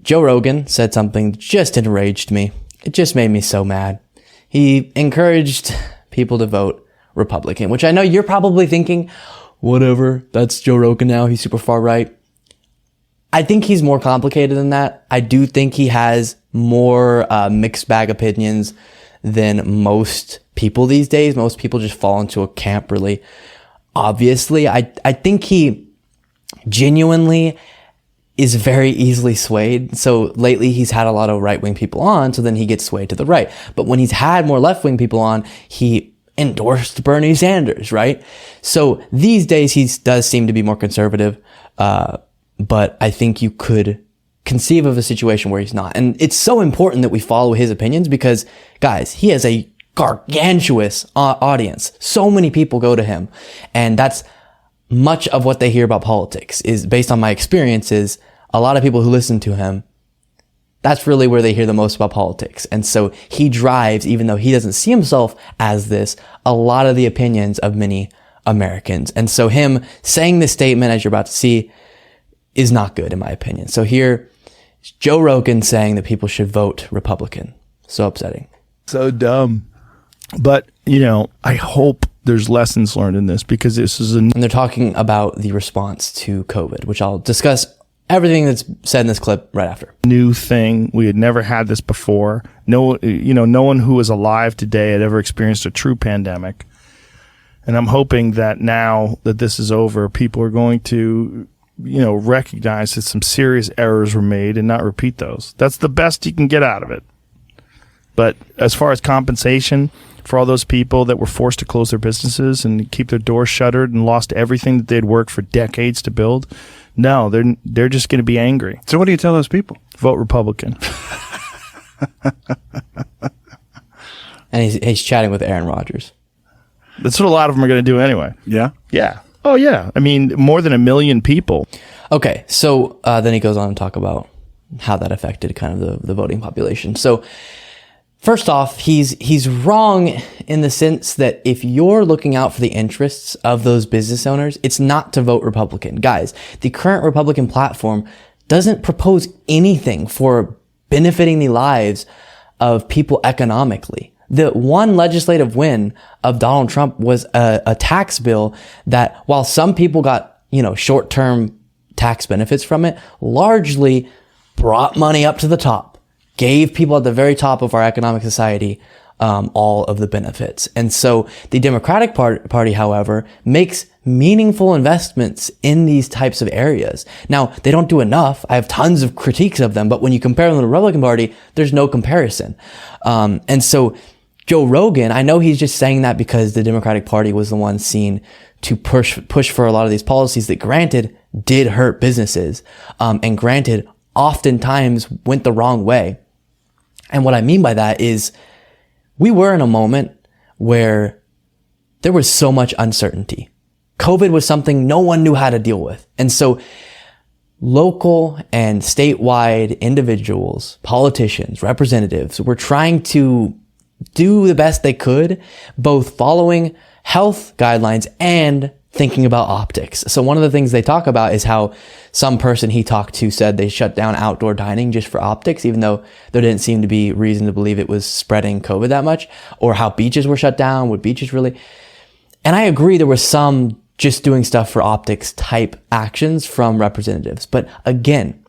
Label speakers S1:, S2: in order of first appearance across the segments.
S1: Joe Rogan said something that just enraged me. It just made me so mad. He encouraged people to vote Republican, which I know you're probably thinking, whatever, that's Joe Rogan now, he's super far right. I think he's more complicated than that. I do think he has more mixed bag opinions than most people these days. Most people just fall into a camp really obviously. I think he genuinely is very easily swayed. So lately he's had a lot of right-wing people on, so then he gets swayed to the right. But when he's had more left-wing people on, he endorsed Bernie Sanders, right? So these days he does seem to be more conservative, but I think you could conceive of a situation where he's not. And it's so important that we follow his opinions because, guys, he has a gargantuous audience. So many people go to him. And that's much of what they hear about politics is based on my experiences. A lot of people who listen to him, that's really where they hear the most about politics. And so he drives, even though he doesn't see himself as this, a lot of the opinions of many Americans. And so him saying this statement, as you're about to see, is not good in my opinion. So here, Joe Rogan saying that people should vote Republican. So upsetting.
S2: So dumb. But, you know, I hope there's lessons learned in this because this is
S1: and they're talking about the response to COVID, which I'll discuss everything that's said in this clip right after.
S2: New thing. We had never had this before. No one who is alive today had ever experienced a true pandemic. And I'm hoping that now that this is over, people are going to, recognize that some serious errors were made and not repeat those. That's the best you can get out of it. But as far as compensation for all those people that were forced to close their businesses and keep their doors shuttered and lost everything that they'd worked for decades to build, no, they're just going to be angry.
S3: So what do you tell those people?
S2: Vote Republican.
S1: And he's chatting with Aaron Rodgers.
S2: That's what a lot of them are going to do anyway.
S3: Yeah?
S2: Yeah. Oh, yeah. I mean, more than 1 million people.
S1: Okay, so then he goes on to talk about how that affected kind of the voting population. So first off, he's wrong in the sense that if you're looking out for the interests of those business owners, it's not to vote Republican. Guys, the current Republican platform doesn't propose anything for benefiting the lives of people economically. The one legislative win of Donald Trump was a tax bill that, while some people got, short-term tax benefits from it, largely brought money up to the top, gave people at the very top of our economic society all of the benefits. And so the Democratic Party, however, makes meaningful investments in these types of areas. Now, they don't do enough. I have tons of critiques of them, but when you compare them to the Republican Party, there's no comparison. And so Joe Rogan, I know he's just saying that because the Democratic Party was the one seen to push for a lot of these policies that, granted, did hurt businesses, and granted, oftentimes went the wrong way. And what I mean by that is we were in a moment where there was so much uncertainty. COVID was something no one knew how to deal with. And so local and statewide individuals, politicians, representatives were trying to do the best they could, both following health guidelines and thinking about optics. So one of the things they talk about is how some person he talked to said they shut down outdoor dining just for optics, even though there didn't seem to be reason to believe it was spreading COVID that much, or how beaches were shut down. Would beaches really? And I agree there was some just doing stuff for optics type actions from representatives. But again,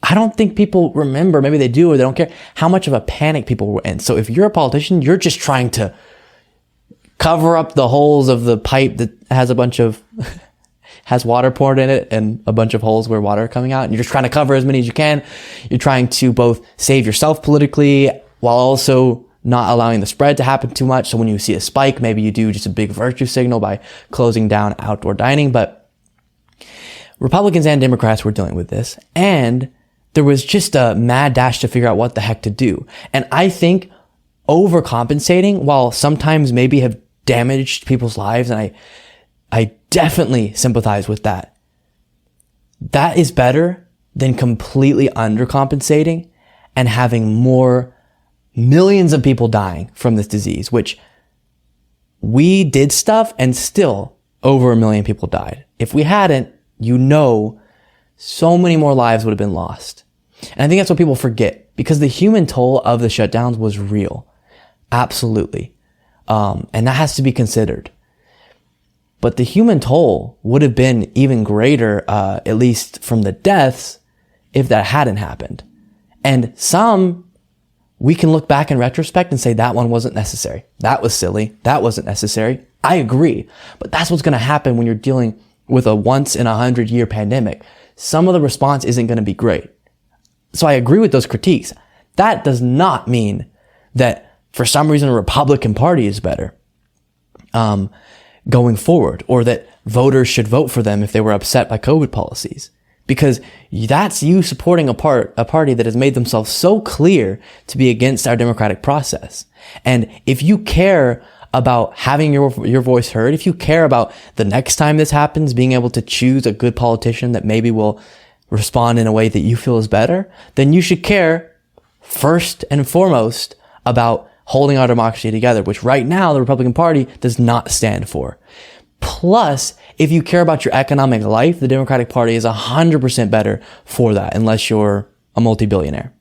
S1: I don't think people remember, maybe they do or they don't care, how much of a panic people were in. So if you're a politician, you're just trying to cover up the holes of the pipe that has a bunch of, has water poured in it and a bunch of holes where water are coming out. And you're just trying to cover as many as you can. You're trying to both save yourself politically while also not allowing the spread to happen too much. So when you see a spike, maybe you do just a big virtue signal by closing down outdoor dining. But Republicans and Democrats were dealing with this, and there was just a mad dash to figure out what the heck to do. And I think overcompensating, while sometimes maybe have damaged people's lives, and I definitely sympathize with that, that is better than completely undercompensating and having millions of people dying from this disease, which we did stuff and still over 1 million people died. If we hadn't, so many more lives would have been lost. And I think that's what people forget, because the human toll of the shutdowns was real. Absolutely. And that has to be considered. But the human toll would have been even greater, at least from the deaths, if that hadn't happened. And some, we can look back in retrospect and say that one wasn't necessary. That was silly. That wasn't necessary. I agree. But that's what's going to happen when you're dealing with a once in 100-year pandemic. Some of the response isn't going to be great. So I agree with those critiques. That does not mean that for some reason the Republican Party is better going forward, or that voters should vote for them if they were upset by COVID policies. Because that's you supporting a party that has made themselves so clear to be against our democratic process. And if you care about having your voice heard, if you care about the next time this happens, being able to choose a good politician that maybe will respond in a way that you feel is better, then you should care first and foremost about holding our democracy together, which right now the Republican Party does not stand for. Plus, if you care about your economic life, the Democratic Party is 100% better for that, unless you're a multi-billionaire.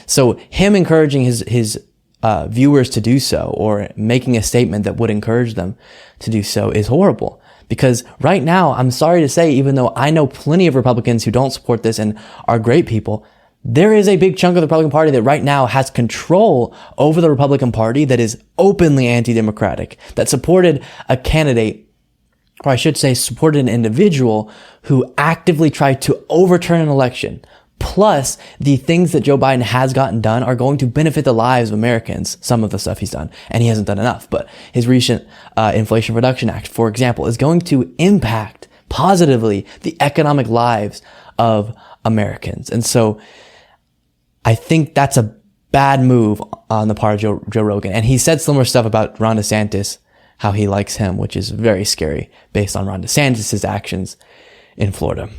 S1: So him encouraging his viewers to do so, or making a statement that would encourage them to do so, is horrible. Because right now, I'm sorry to say, even though I know plenty of Republicans who don't support this and are great people, there is a big chunk of the Republican Party that right now has control over the Republican Party that is openly anti-democratic, that supported a candidate, or I should say supported an individual who actively tried to overturn an election. Plus, the things that Joe Biden has gotten done are going to benefit the lives of Americans. Some of the stuff he's done, and he hasn't done enough, but his recent Inflation Reduction Act, for example, is going to impact positively the economic lives of Americans. And so I think that's a bad move on the part of Joe Rogan. And he said similar stuff about Ron DeSantis, how he likes him, which is very scary based on Ron DeSantis' actions in Florida.